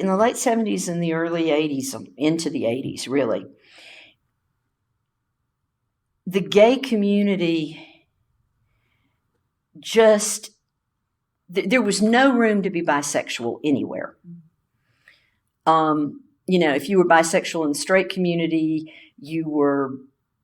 in the late 70s and the early 80s, into the 80s, really, the gay community just, there was no room to be bisexual anywhere. If you were bisexual in the straight community, you were,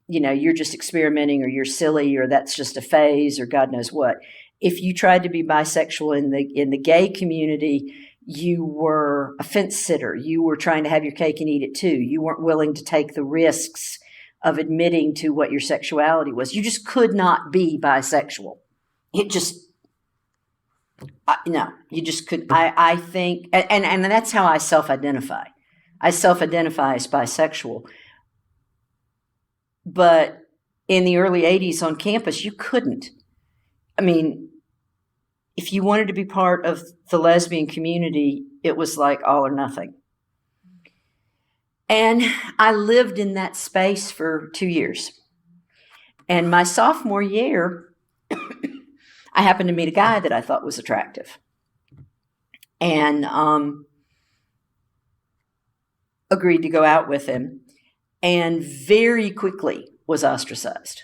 you're just experimenting, or you're silly, or that's just a phase, or God knows what. If you tried to be bisexual in the gay community, you were a fence sitter. You were trying to have your cake and eat it too. You weren't willing to take the risks of admitting to what your sexuality was. You just could not be bisexual. It just, no, you just could. I think, and that's how I self-identify. I self-identify as bisexual. But in the early 80s on campus, you couldn't. I mean, if you wanted to be part of the lesbian community, it was like all or nothing. And I lived in that space for 2 years. And my sophomore year, I happened to meet a guy that I thought was attractive. And agreed to go out with him, and very quickly was ostracized.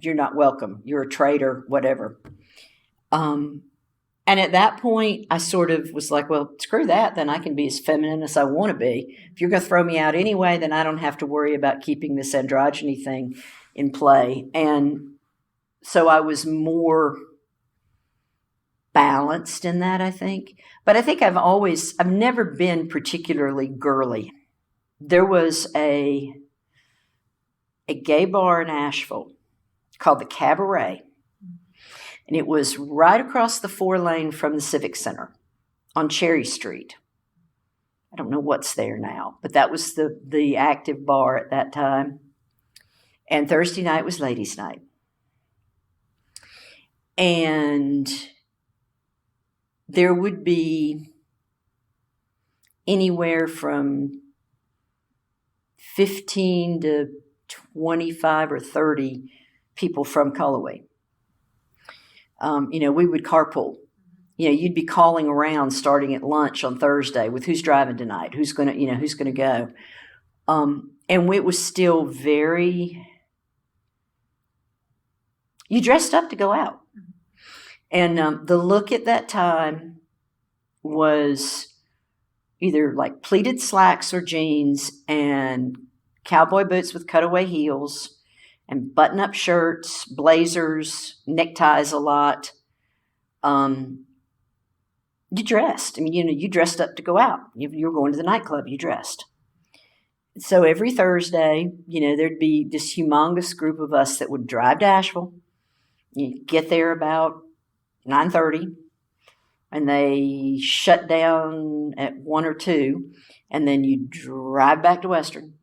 You're not welcome. You're a traitor, whatever. And at that point, I sort of was like, well, screw that. Then I can be as feminine as I want to be. If you're going to throw me out anyway, then I don't have to worry about keeping this androgyny thing in play. And so I was more balanced in that, I think. But I think I've never been particularly girly. There was a gay bar in Asheville called the Cabaret. And it was right across the 4-lane from the Civic Center on Cherry Street. I don't know what's there now, but that was the active bar at that time. And Thursday night was ladies' night. And there would be anywhere from 15 to 25 or 30 people from Cullowhee. We would carpool. You'd be calling around starting at lunch on Thursday with who's driving tonight, who's going to go. And it was still very, you dressed up to go out. And the look at that time was either like pleated slacks or jeans and cowboy boots with cutaway heels and button-up shirts, blazers, neckties a lot. You dressed. I mean, you dressed up to go out. You were going to the nightclub, you dressed. So every Thursday, there'd be this humongous group of us that would drive to Asheville. You get there about 9:30, and they shut down at 1 or 2, and then you drive back to Western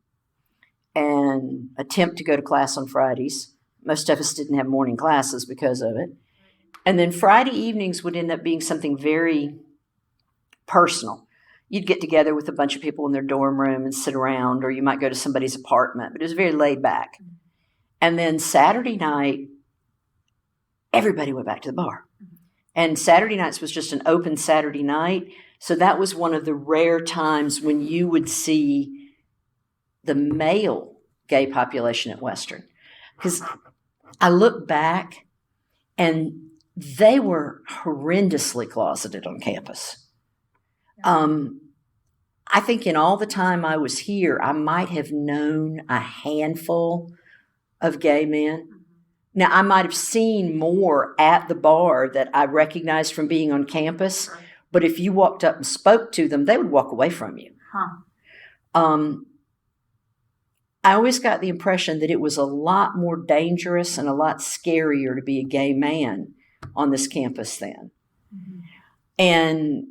and attempt to go to class on Fridays. Most of us didn't have morning classes because of it. And then Friday evenings would end up being something very personal. You'd get together with a bunch of people in their dorm room and sit around, or you might go to somebody's apartment, but it was very laid back. And then Saturday night, everybody went back to the bar. And Saturday nights was just an open Saturday night. So that was one of the rare times when you would see the male gay population at Western. Because I look back and they were horrendously closeted on campus. I think in all the time I was here, I might have known a handful of gay men. Now, I might have seen more at the bar that I recognized from being on campus, but if you walked up and spoke to them, they would walk away from you. I always got the impression that it was a lot more dangerous and a lot scarier to be a gay man on this campus then. Mm-hmm. And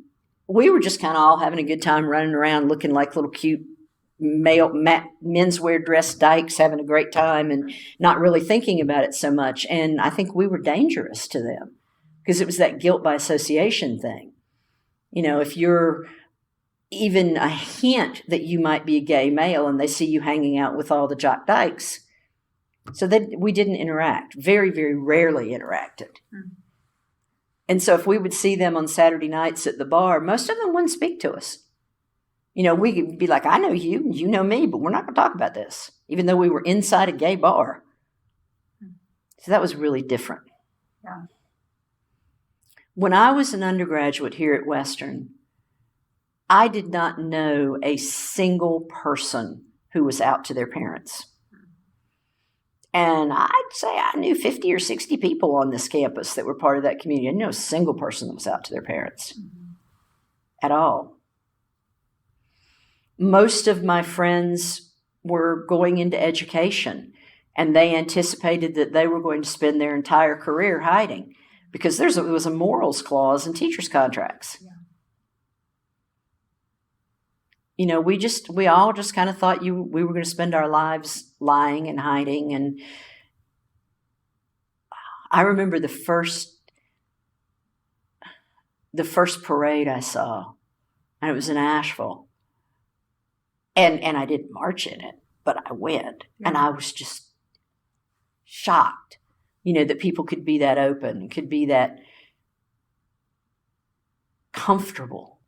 we were just kind of all having a good time running around looking like little cute menswear dressed dykes, having a great time and not really thinking about it so much. And I think we were dangerous to them because it was that guilt by association thing. If you're even a hint that you might be a gay male and they see you hanging out with all the jock dykes. So that we didn't interact, very, very rarely interacted. And so if we would see them on Saturday nights at the bar, most of them wouldn't speak to us. You know, we could be like, I know you, you know me, but we're not going to talk about this, even though we were inside a gay bar. So that was really different. Yeah. When I was an undergraduate here at Western, I did not know a single person who was out to their parents. And I'd say I knew 50 or 60 people on this campus that were part of that community. I didn't know a single person that was out to their parents at all. Most of my friends were going into education, and they anticipated that they were going to spend their entire career hiding because there was a morals clause in teachers' contracts. Yeah. You know, we all just kind of thought we were going to spend our lives lying and hiding. And I remember the first parade I saw, and it was in Asheville. And I didn't march in it, but I went. Yeah. And I was just shocked, you know, that people could be that open, could be that comfortable.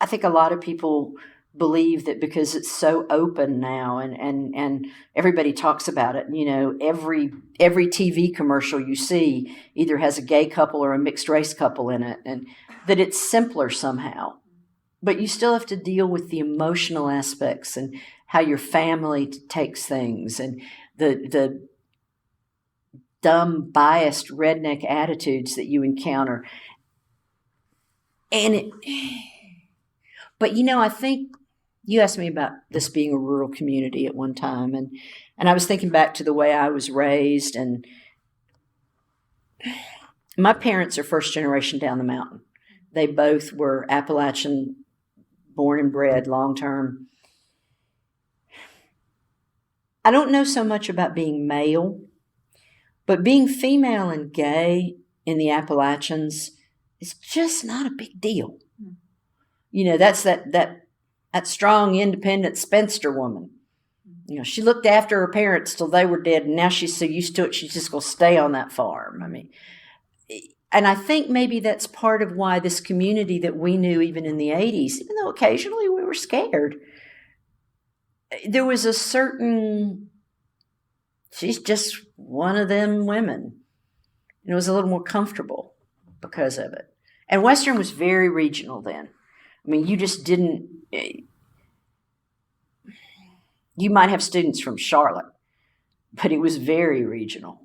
I think a lot of people believe that because it's so open now and everybody talks about it, you know, every TV commercial you see either has a gay couple or a mixed race couple in it, and that it's simpler somehow. But you still have to deal with the emotional aspects and how your family takes things and the dumb, biased, redneck attitudes that you encounter. But, you know, I think you asked me about this being a rural community at one time, and I was thinking back to the way I was raised, and my parents are first generation down the mountain. They both were Appalachian, born and bred, long term. I don't know so much about being male, but being female and gay in the Appalachians is just not a big deal. You know, that's that strong, independent spinster woman. You know, she looked after her parents till they were dead, and now she's so used to it, she's just going to stay on that farm. I mean, and I think maybe that's part of why this community that we knew even in the 80s, even though occasionally we were scared, there was a certain, she's just one of them women. And it was a little more comfortable because of it. And Western was very regional then. I mean, you just didn't, you might have students from Charlotte, but it was very regional.